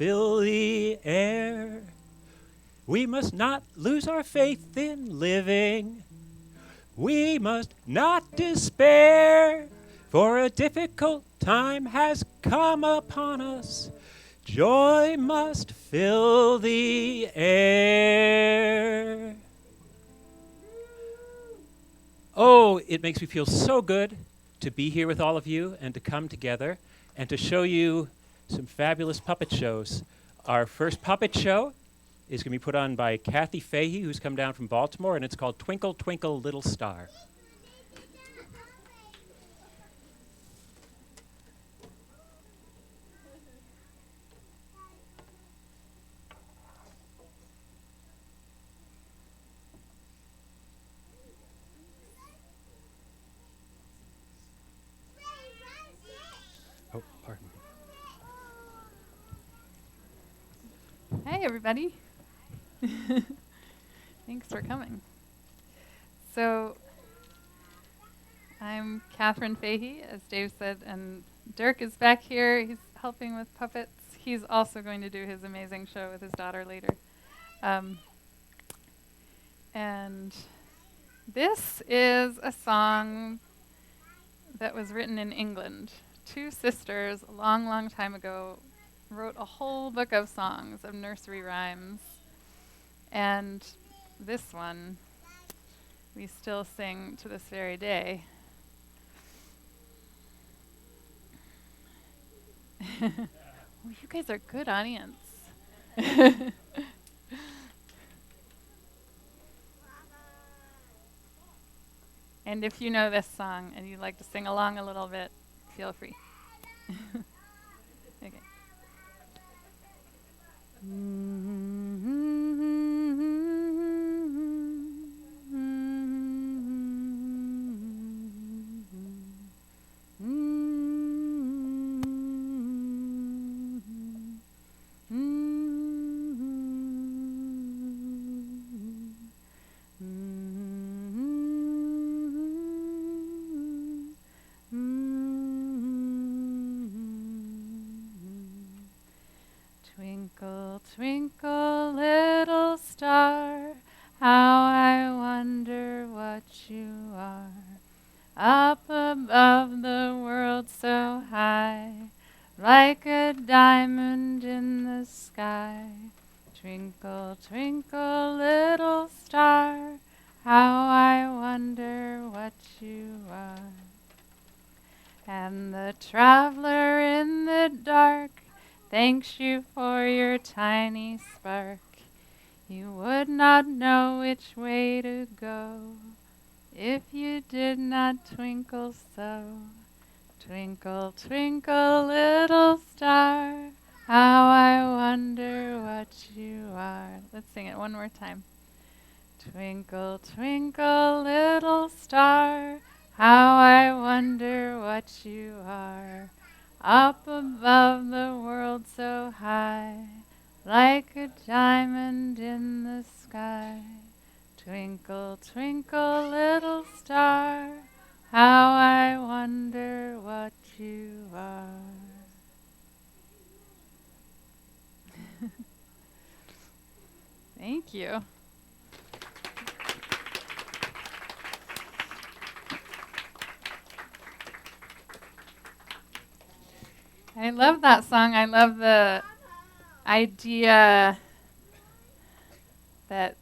fill the air. We must not lose our faith in living. We must not despair, for a difficult time has come upon us. Joy must fill the air. Oh, it makes me feel so good to be here with all of you and to come together and to show you some fabulous puppet shows. Our first puppet show is going to be put on by Kathy Fahey, who's come down from Baltimore, and it's called Twinkle, Twinkle, Little Star. Oh, pardon me. Hey, everybody. Thanks for coming. So, I'm Catherine Fahey, as Dave said, and Dirk is back here. He's helping with puppets. He's also going to do his amazing show with his daughter later. And this is a song that was written in England. Two sisters, a long, long time ago, wrote a whole book of songs, of nursery rhymes. And this one we still sing to this very day. Well, you guys are good audience. And if you know this song and you'd like to sing along a little bit, feel free. Okay. Twinkle, twinkle, little star, how I wonder what you are. Up above the world so high, like a diamond in the sky. Twinkle, twinkle, little star, how I wonder what you are. And the traveler in the dark thanks you for your tiny spark. You would not know which way to go if you did not twinkle so. Twinkle, twinkle, little star, how I wonder what you are. Let's sing it one more time. Twinkle, twinkle, little star, how I wonder what you are. Up above the world so high, like a diamond in the sky. Twinkle, twinkle, little star, how I wonder what you are. Thank you. I love that song. I love the idea that,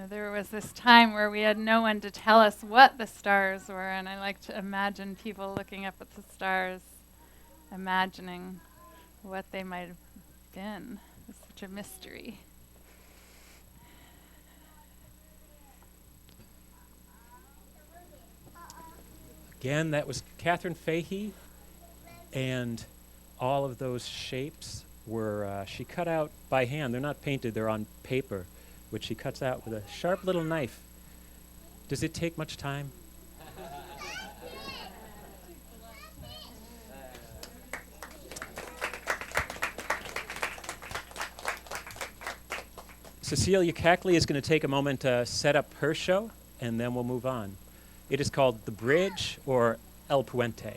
there was this time where we had no one to tell us what the stars were, and I like to imagine people looking up at the stars, imagining what they might have been. It's such a mystery. Again, that was Catherine Fahey, and all of those shapes were she cut out by hand. They're not painted, they're on paper, which she cuts out with a sharp little knife. Does it take much time? Cecilia Cackley is going to take a moment to set up her show, and then we'll move on. It is called The Bridge, or El Puente.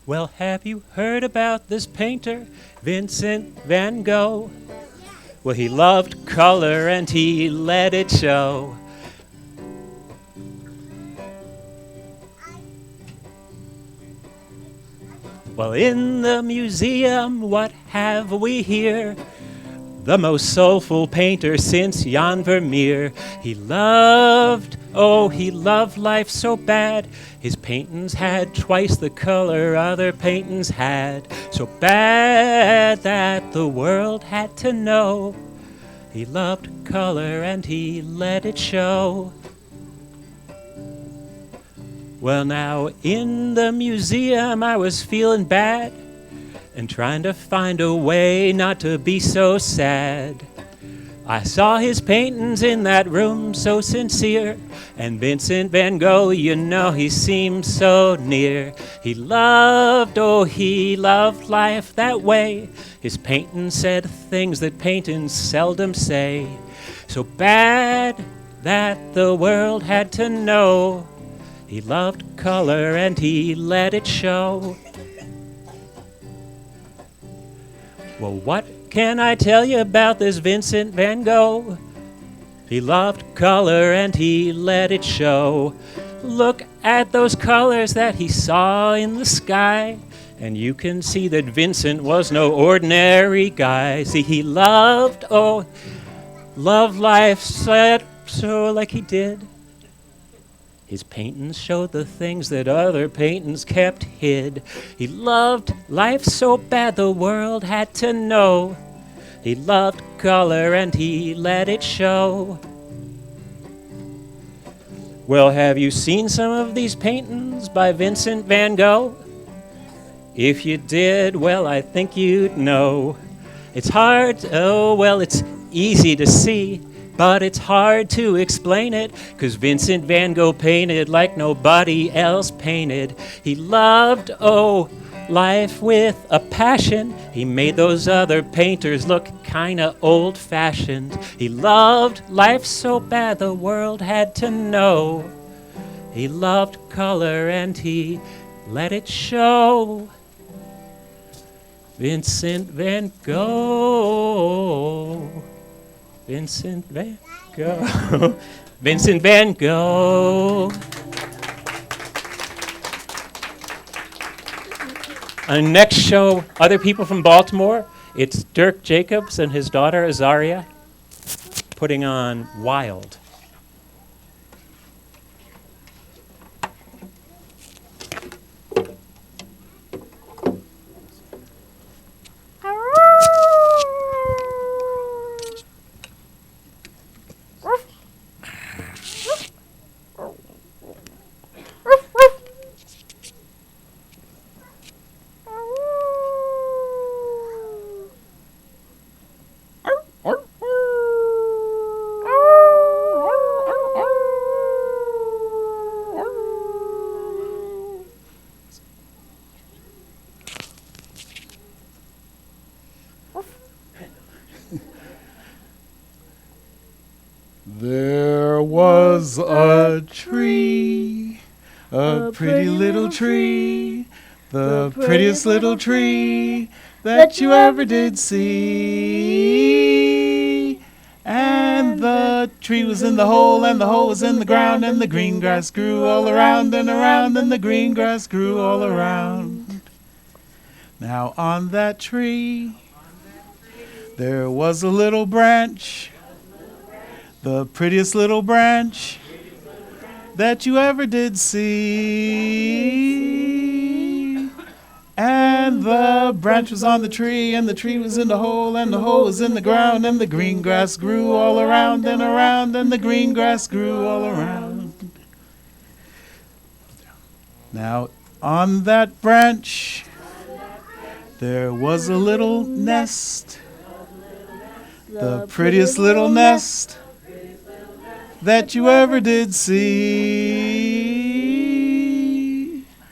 Well, have you heard about this painter, Vincent van Gogh? Well, he loved color and he let it show. Well, in the museum, what have we here? The most soulful painter since Jan Vermeer. He loved life so bad. His paintings had twice the color other paintings had. So bad that the world had to know. He loved color and he let it show. Well, now in the museum I was feeling bad and trying to find a way not to be so sad. I saw his paintings in that room so sincere, and Vincent van Gogh, you know, he seemed so near. He loved life that way. His paintings said things that paintings seldom say. So bad that the world had to know. He loved color and he let it show. Well, what can I tell you about this Vincent van Gogh? He loved color and he let it show. Look at those colors that he saw in the sky, and you can see that Vincent was no ordinary guy. See, he loved life so like he did. His paintings showed the things that other paintings kept hid. He loved life so bad the world had to know. He loved color and he let it show. Well, have you seen some of these paintings by Vincent van Gogh? If you did, well, I think you'd know. It's it's easy to see, but it's hard to explain it, 'cause Vincent van Gogh painted like nobody else painted. He loved, life with a passion. He made those other painters look kinda old-fashioned. He loved life so bad the world had to know. He loved color and he let it show. Vincent van Gogh. Vincent van Gogh. Vincent van Gogh. Next show, other people from Baltimore. It's Dirk Jacobs and his daughter Azaria putting on Wild. There was a tree, a pretty little tree, the prettiest little tree that you ever did see. And the tree was in the hole, and the hole was in the ground, and the green grass grew all around and around, and the green grass grew all around. Now on that tree, there was a little branch, the prettiest little branch that you ever did see. And the branch was on the tree, and the tree was in the hole, and the hole was in the ground, and the green grass grew all around and around, and the green grass grew all around. Now on that branch there was a little nest, the prettiest little nest that you ever did see.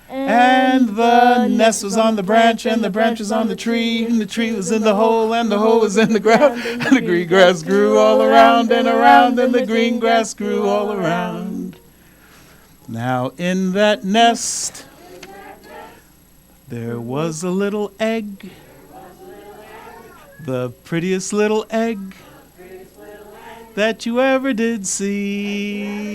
And the nest was on the branch, and the branch was on the tree, and the tree was in the hole, and the hole was in the ground, and the green grass grew all around and around, and the green grass grew all around. Now in that nest There was a little egg, the prettiest little egg that you ever did see.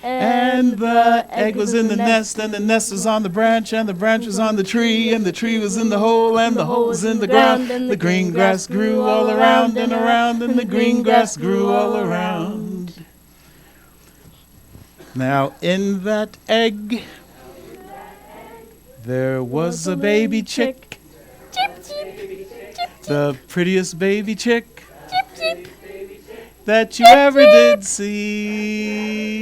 And the egg was in the nest, and the nest was on the branch, and the branch was on the tree, and the tree was in the hole, and the hole was in the ground. The green grass grew all around and around, and the green grass grew all around. Now in that egg, there was a baby chick, the prettiest baby chick that you ever did see.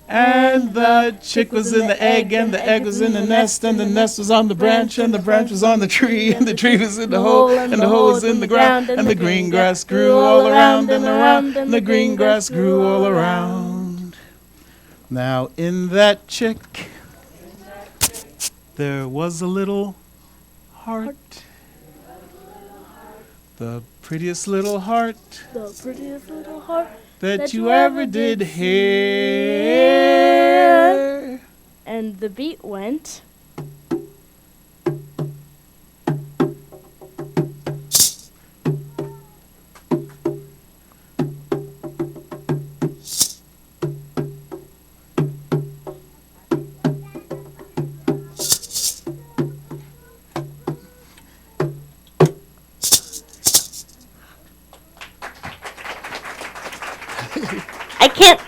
And the chick was in the egg, and the egg was in the nest, and the nest was on the branch, and the branch was on the tree, and the tree was in the hole, and the hole was in the ground, and the green grass grew all around and around, and the green grass grew all around. Now in that chick, there was a little heart, the prettiest little heart that you ever did hear. And the beat went. I can't.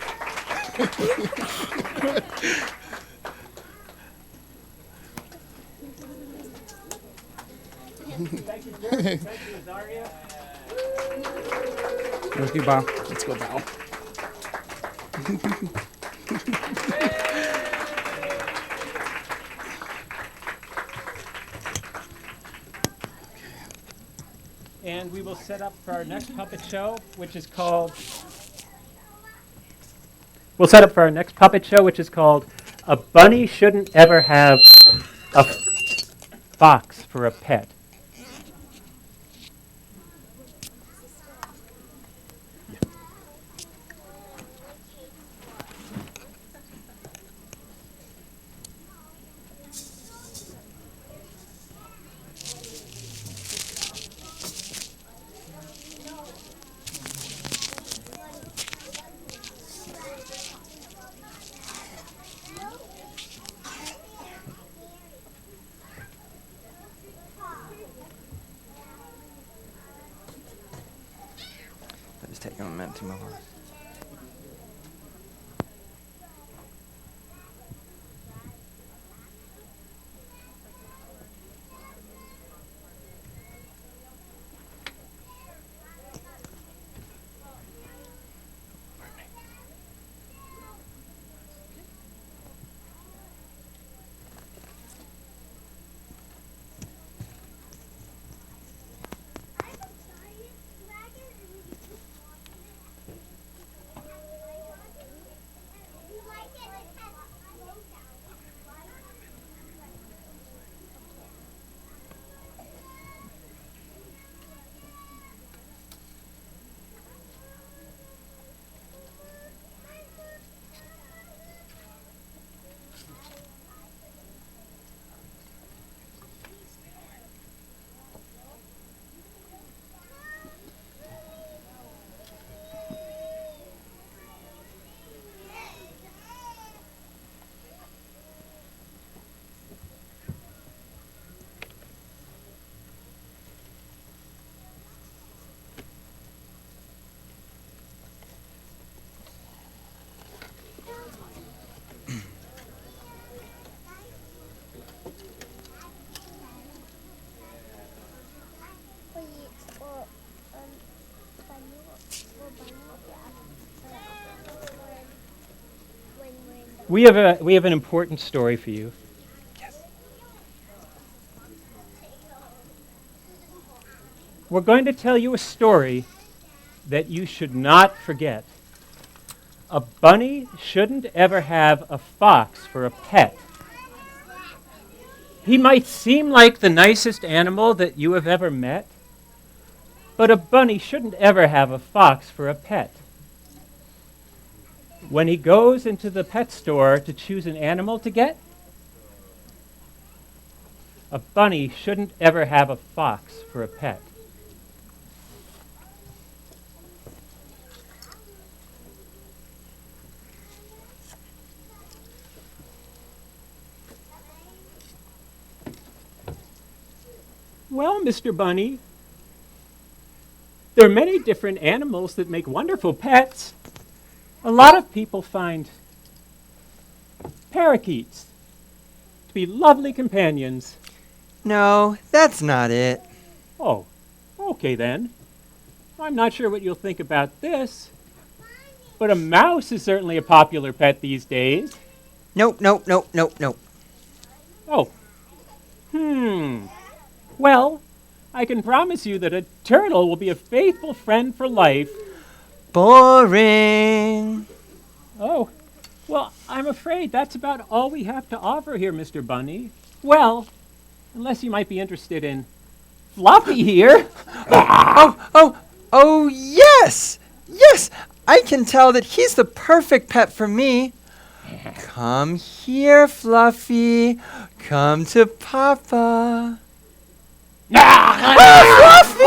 Thank you, Bob. Let's go, Bob. And we will set up for our next puppet show, which is called... We'll set up for our next puppet show, which is called A Bunny Shouldn't Ever Have a Fox for a Pet. It's taking a minute to move on. We have an important story for you. Yes. We're going to tell you a story that you should not forget. A bunny shouldn't ever have a fox for a pet. He might seem like the nicest animal that you have ever met, but a bunny shouldn't ever have a fox for a pet. When he goes into the pet store to choose an animal to get, a bunny shouldn't ever have a fox for a pet. Well, Mr. Bunny, there are many different animals that make wonderful pets. A lot of people find parakeets to be lovely companions. No, that's not it. Oh, okay then. I'm not sure what you'll think about this, but a mouse is certainly a popular pet these days. Nope, nope, nope, nope, nope. Oh. Well, I can promise you that a turtle will be a faithful friend for life. Boring. Oh, well, I'm afraid that's about all we have to offer here, Mr. Bunny. Well, unless you might be interested in Fluffy here. Oh, yes! Yes! I can tell that he's the perfect pet for me. Come here, Fluffy. Come to Papa. Fluffy!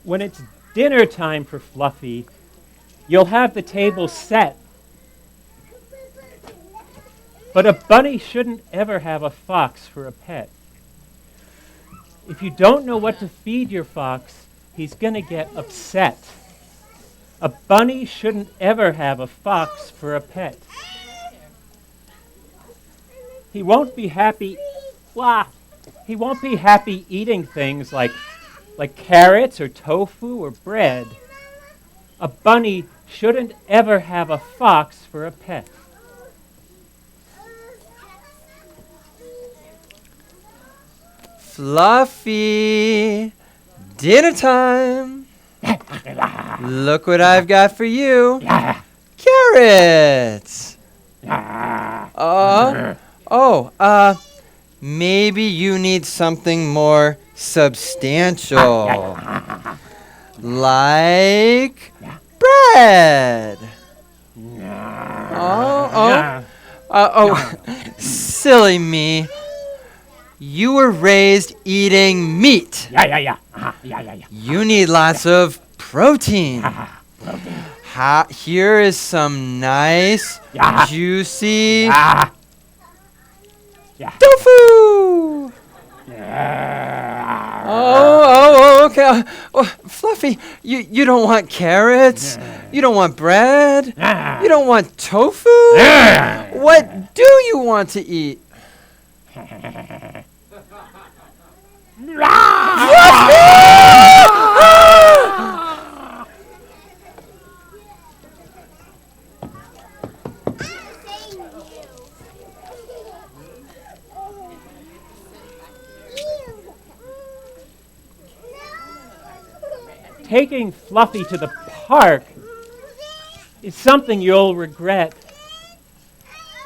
When it's dinner time for Fluffy, you'll have the table set. But a bunny shouldn't ever have a fox for a pet. If you don't know what to feed your fox, he's going to get upset. A bunny shouldn't ever have a fox for a pet. He won't be happy. He won't be happy eating things like carrots or tofu or bread. A bunny shouldn't ever have a fox for a pet. Fluffy, dinner time. Look what I've got for you. Carrots. Maybe you need something more substantial. Like bread. Silly me. You were raised eating meat. You need lots of protein. Here is some nice, juicy tofu. Okay. Fluffy, you don't want carrots? You don't want bread? You don't want tofu? What do you want to eat? Taking Fluffy to the park is something you'll regret.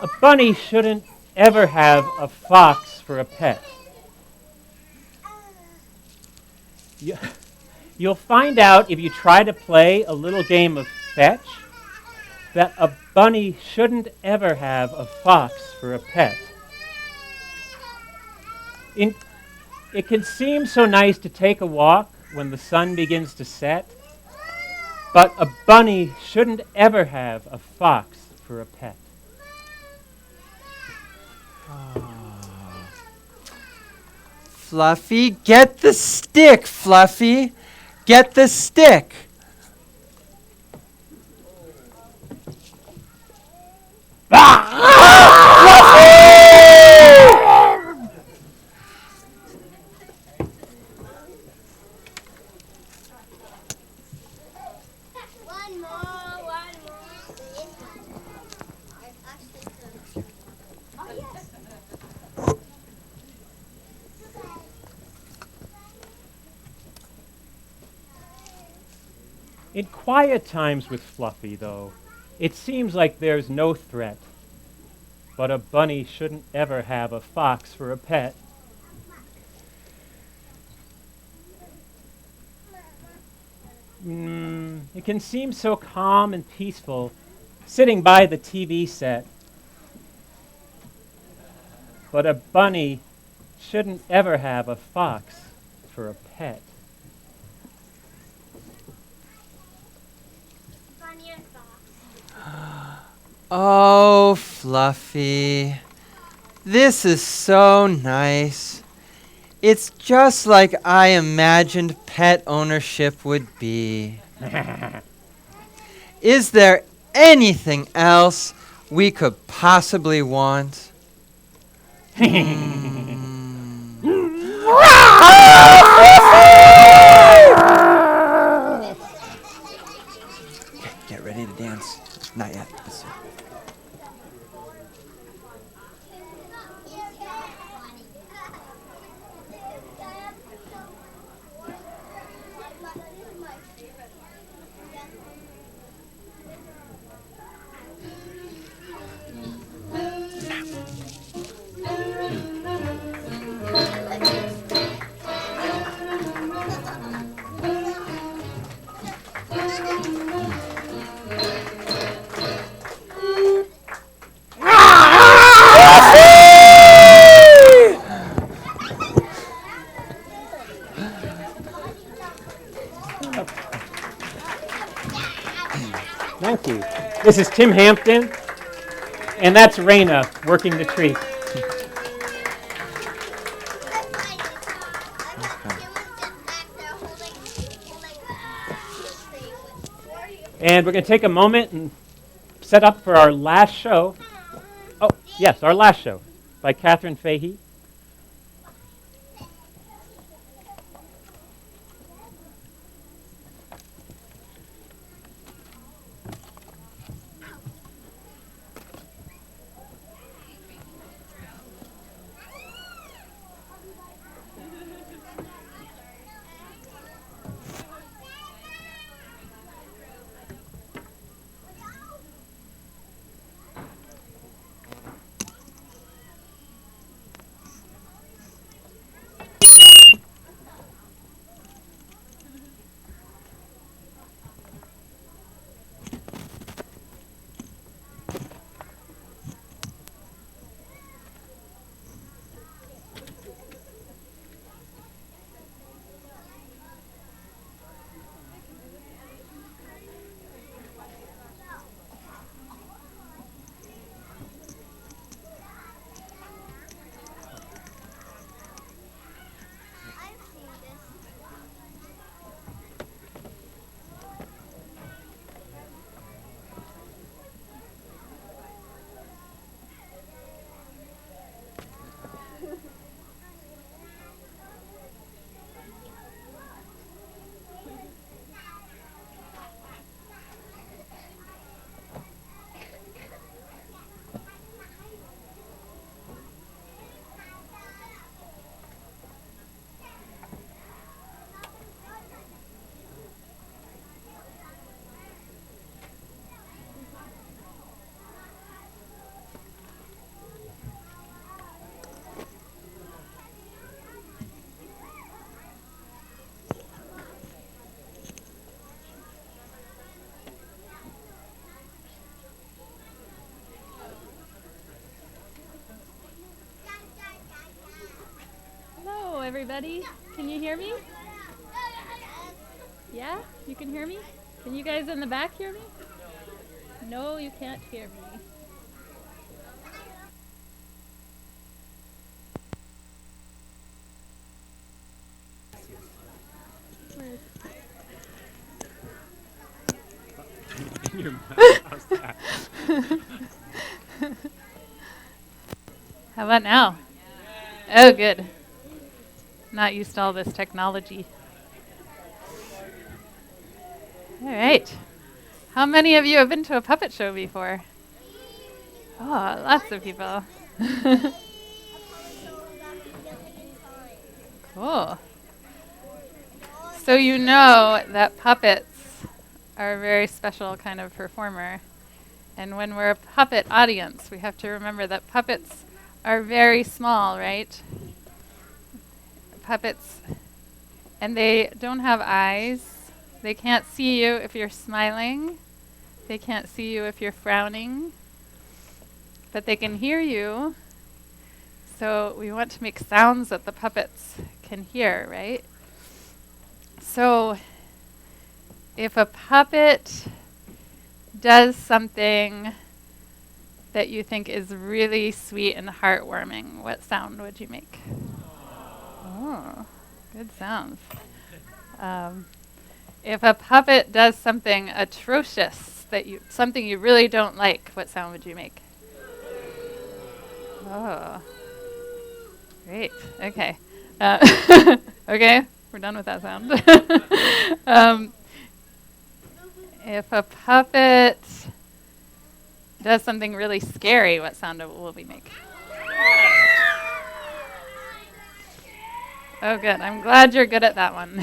A bunny shouldn't ever have a fox for a pet. You'll find out if you try to play a little game of fetch that a bunny shouldn't ever have a fox for a pet. It can seem so nice to take a walk when the sun begins to set, but a bunny shouldn't ever have a fox for a pet. Fluffy, get the stick, Fluffy. Get the stick. In quiet times with Fluffy, though, It seems like there's no threat, but a bunny shouldn't ever have a fox for a pet. It can seem so calm and peaceful sitting by the TV set, but a bunny shouldn't ever have a fox for a pet. Bunny and fox. Oh, Fluffy. This is so nice. It's just like I imagined pet ownership would be. Is there anything else we could possibly want? Get ready to dance. Not yet. Thank you. This is Tim Hampton, and that's Raina working the tree. And we're going to take a moment and set up for our last show. Oh, yes, our last show by Catherine Fahey. Hello, everybody. Can you hear me? Yeah? You can hear me? Can you guys in the back hear me? No, you can't hear me. Where is In your mouth. How's that? How about now? Oh, good. Not used to all this technology. All right. How many of you have been to a puppet show before? Oh, lots of people. Cool. So you know that puppets are a very special kind of performer. And when we're a puppet audience, we have to remember that puppets are very small, right? Puppets, and they don't have eyes. They can't see you if you're smiling. They can't see you if you're frowning. But they can hear you. So we want to make sounds that the puppets can hear, right? So if a puppet does something that you think is really sweet and heartwarming, what sound would you make? Oh, good sounds. If a puppet does something atrocious, something you really don't like, what sound would you make? Oh, great. Okay. Okay, we're done with that sound. If a puppet does something really scary, what sound will we make? Oh, good. I'm glad you're good at that one.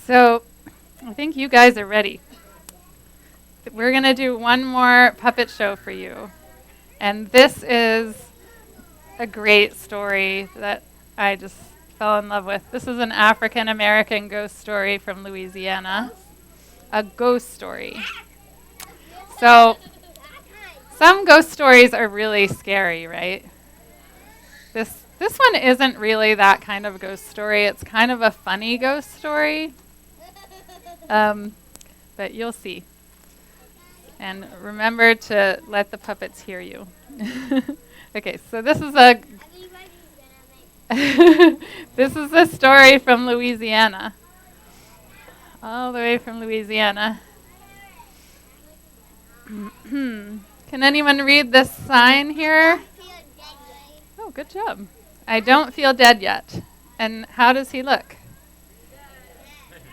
So, I think you guys are ready. We're going to do one more puppet show for you. And this is a great story that I just fell in love with. This is an African American ghost story from Louisiana. A ghost story. So, some ghost stories are really scary, right? This one isn't really that kind of ghost story. It's kind of a funny ghost story. But you'll see. And remember to let the puppets hear you. Okay, so this is a this is a story from Louisiana. All the way from Louisiana. Can anyone read this sign here? Oh, good job. I don't feel dead yet. And how does he look?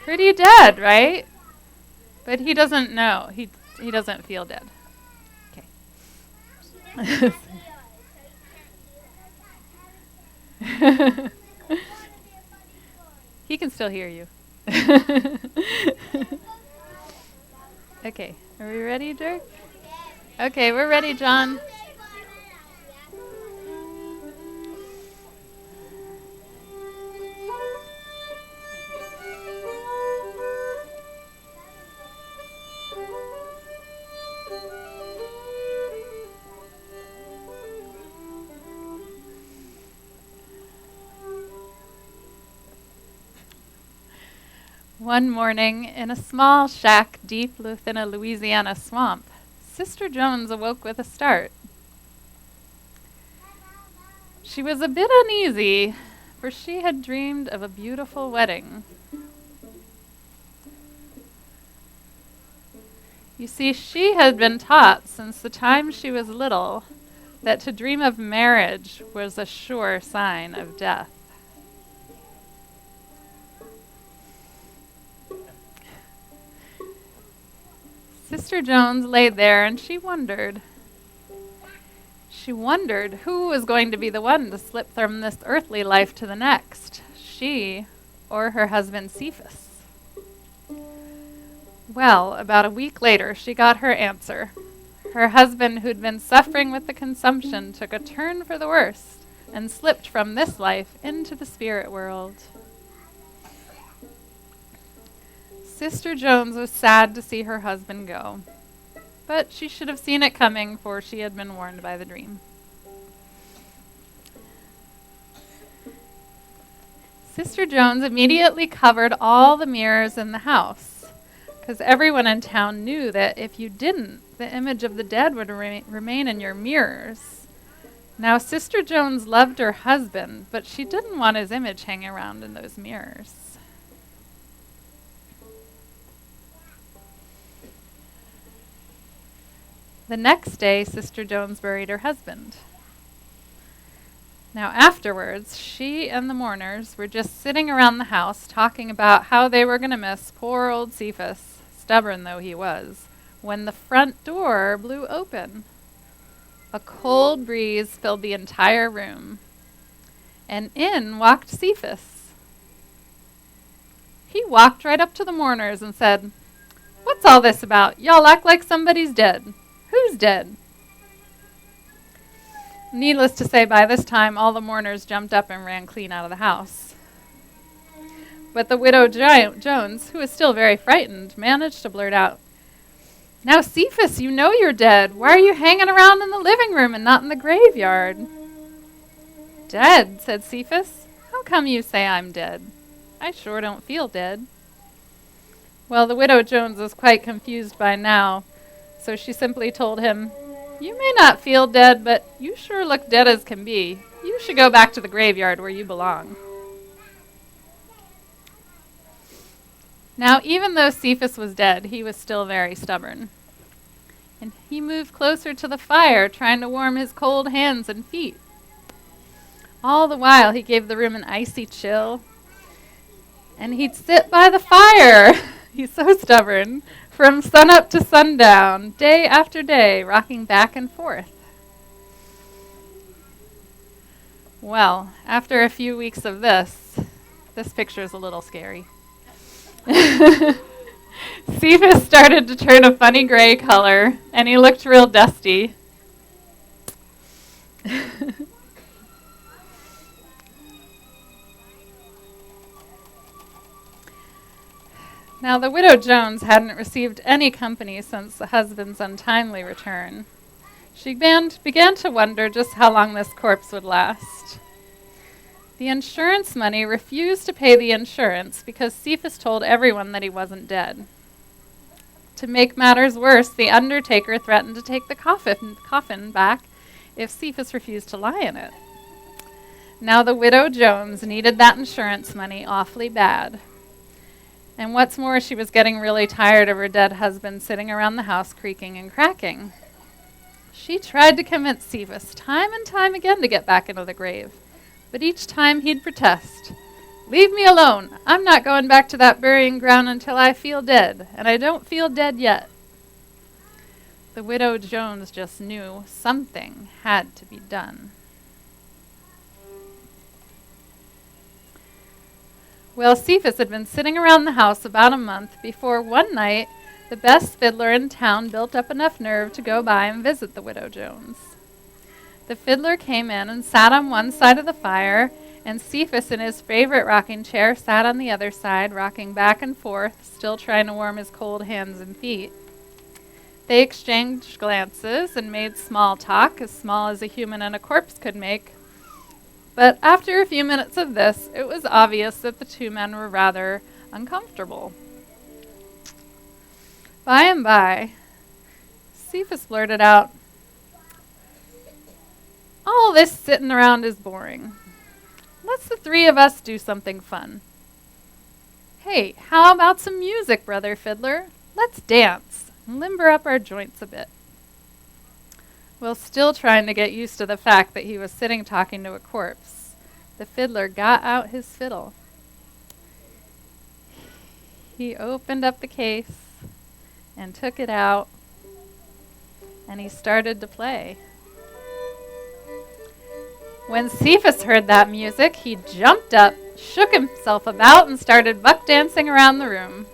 Pretty dead, right? But he doesn't know. He doesn't feel dead. Okay. He can still hear you. Okay, are we ready, Dirk? Okay, we're ready, John. One morning, in a small shack deep within a Louisiana swamp, Sister Jones awoke with a start. She was a bit uneasy, for she had dreamed of a beautiful wedding. You see, she had been taught since the time she was little that to dream of marriage was a sure sign of death. Sister Jones lay there and she wondered. She wondered who was going to be the one to slip from this earthly life to the next, she or her husband Cephas. Well, about a week later, she got her answer. Her husband, who'd been suffering with the consumption, took a turn for the worse and slipped from this life into the spirit world. Sister Jones was sad to see her husband go, but she should have seen it coming, for she had been warned by the dream. Sister Jones immediately covered all the mirrors in the house, because everyone in town knew that if you didn't, the image of the dead would remain in your mirrors. Now, Sister Jones loved her husband, but she didn't want his image hanging around in those mirrors. The next day, Sister Jones buried her husband. Now afterwards, she and the mourners were just sitting around the house talking about how they were going to miss poor old Cephas, stubborn though he was, when the front door blew open. A cold breeze filled the entire room, and in walked Cephas. He walked right up to the mourners and said, What's all this about? Y'all act like somebody's dead. Who's dead? Needless to say, by this time, all the mourners jumped up and ran clean out of the house. But the widow Jones, who was still very frightened, managed to blurt out, "Now, Cephas, you know you're dead. Why are you hanging around in the living room and not in the graveyard?" "Dead," said Cephas. "How come you say I'm dead? I sure don't feel dead." Well, the widow Jones was quite confused by now, so she simply told him, "You may not feel dead, but you sure look dead as can be. You should go back to the graveyard where you belong." Now, even though Cephas was dead, he was still very stubborn. And he moved closer to the fire, trying to warm his cold hands and feet. All the while, he gave the room an icy chill. And he'd sit by the fire, he's so stubborn, from sunup to sundown, day after day, rocking back and forth. Well, after a few weeks of this picture is a little scary. Cephas started to turn a funny gray color, and he looked real dusty. Now, the widow Jones hadn't received any company since the husband's untimely return. She began to wonder just how long this corpse would last. The insurance money refused to pay the insurance because Cephas told everyone that he wasn't dead. To make matters worse, the undertaker threatened to take the coffin back if Cephas refused to lie in it. Now the widow Jones needed that insurance money awfully bad. And what's more, she was getting really tired of her dead husband sitting around the house creaking and cracking. She tried to convince Cephas time and time again to get back into the grave. But each time he'd protest, "Leave me alone. I'm not going back to that burying ground until I feel dead, and I don't feel dead yet." The widow Jones just knew something had to be done. Well, Cephas had been sitting around the house about a month before one night the best fiddler in town built up enough nerve to go by and visit the widow Jones. The fiddler came in and sat on one side of the fire, and Cephas in his favorite rocking chair sat on the other side, rocking back and forth, still trying to warm his cold hands and feet. They exchanged glances and made small talk, as small as a human and a corpse could make. But after a few minutes of this, it was obvious that the two men were rather uncomfortable. By and by, Cephas blurted out, "All this sitting around is boring. Let's the three of us do something fun. Hey, how about some music, brother fiddler? Let's dance and limber up our joints a bit." Well, still trying to get used to the fact that he was sitting talking to a corpse, the fiddler got out his fiddle. He opened up the case and took it out, and he started to play. When Cephas heard that music, he jumped up, shook himself about, and started buck dancing around the room.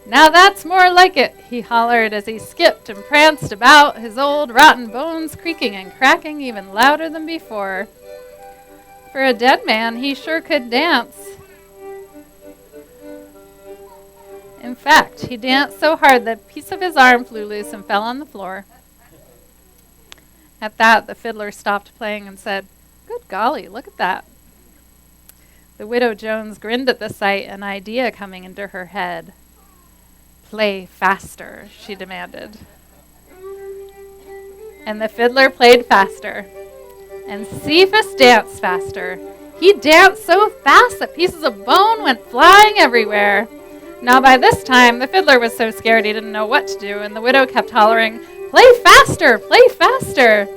"Now that's more like it," he hollered as he skipped and pranced about, his old rotten bones creaking and cracking even louder than before. For a dead man, he sure could dance. In fact, he danced so hard that a piece of his arm flew loose and fell on the floor. At that, the fiddler stopped playing and said, "Good golly, look at that." The widow Jones grinned at the sight, an idea coming into her head. "Play faster," she demanded. And the fiddler played faster. And Cephas danced faster. He danced so fast that pieces of bone went flying everywhere. Now by this time, the fiddler was so scared he didn't know what to do, and the widow kept hollering, "Play faster, play faster."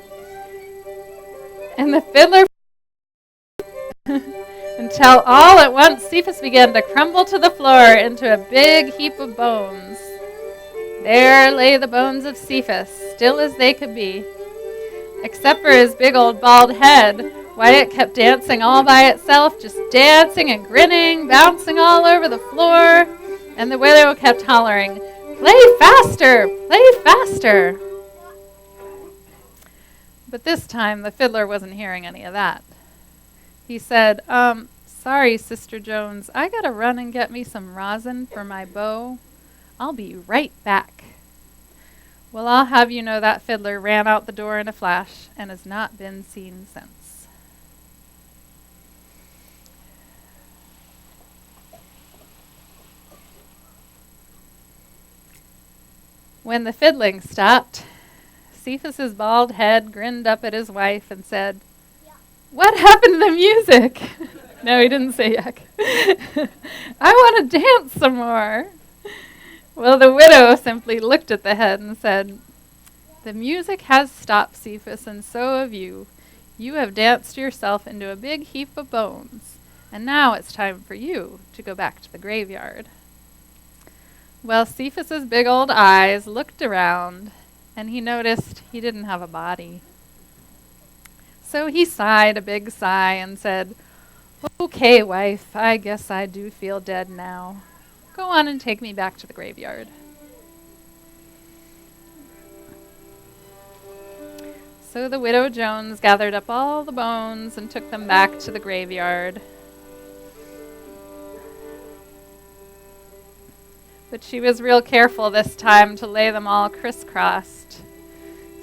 And the fiddler until all at once Cephas began to crumble to the floor into a big heap of bones. There lay the bones of Cephas, still as they could be. Except for his big old bald head, why it kept dancing all by itself, just dancing and grinning, bouncing all over the floor. And the widow kept hollering, Play faster! Play faster! But this time, the fiddler wasn't hearing any of that. He said, sorry, Sister Jones, I gotta run and get me some rosin for my bow. I'll be right back. Well, I'll have you know that fiddler ran out the door in a flash and has not been seen since. When the fiddling stopped, Cephas's bald head grinned up at his wife and said, "What happened to the music?" No, he didn't say yuck. "I want to dance some more." Well, the widow simply looked at the head and said, "The music has stopped, Cephas, and so have you. You have danced yourself into a big heap of bones, and now it's time for you to go back to the graveyard." Well, Cephas's big old eyes looked around, and he noticed he didn't have a body. So he sighed a big sigh and said, "Okay, wife, I guess I do feel dead now. Go on and take me back to the graveyard." So the widow Jones gathered up all the bones and took them back to the graveyard. But she was real careful this time to lay them all crisscrossed,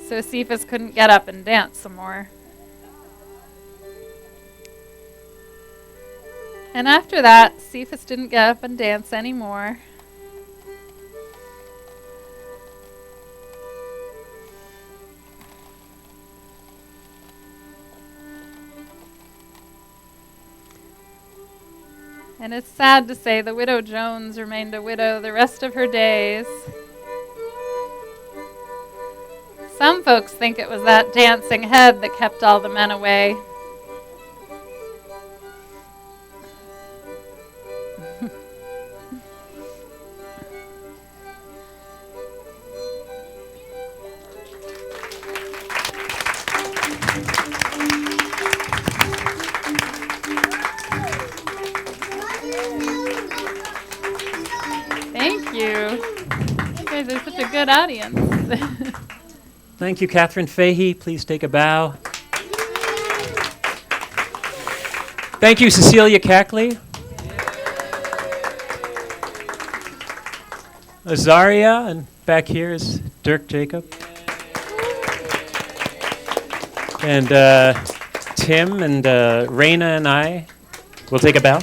so Cephas couldn't get up and dance some more. And after that, Cephas didn't get up and dance anymore. And it's sad to say the widow Jones remained a widow the rest of her days. Some folks think it was that dancing head that kept all the men away. Thank you. You guys are such a good audience. Thank you, Catherine Fahey. Please take a bow. Thank you, Cecilia Cackley. Azaria, and back here is Dirk Jacob. And Tim and Raina and I will take a bow.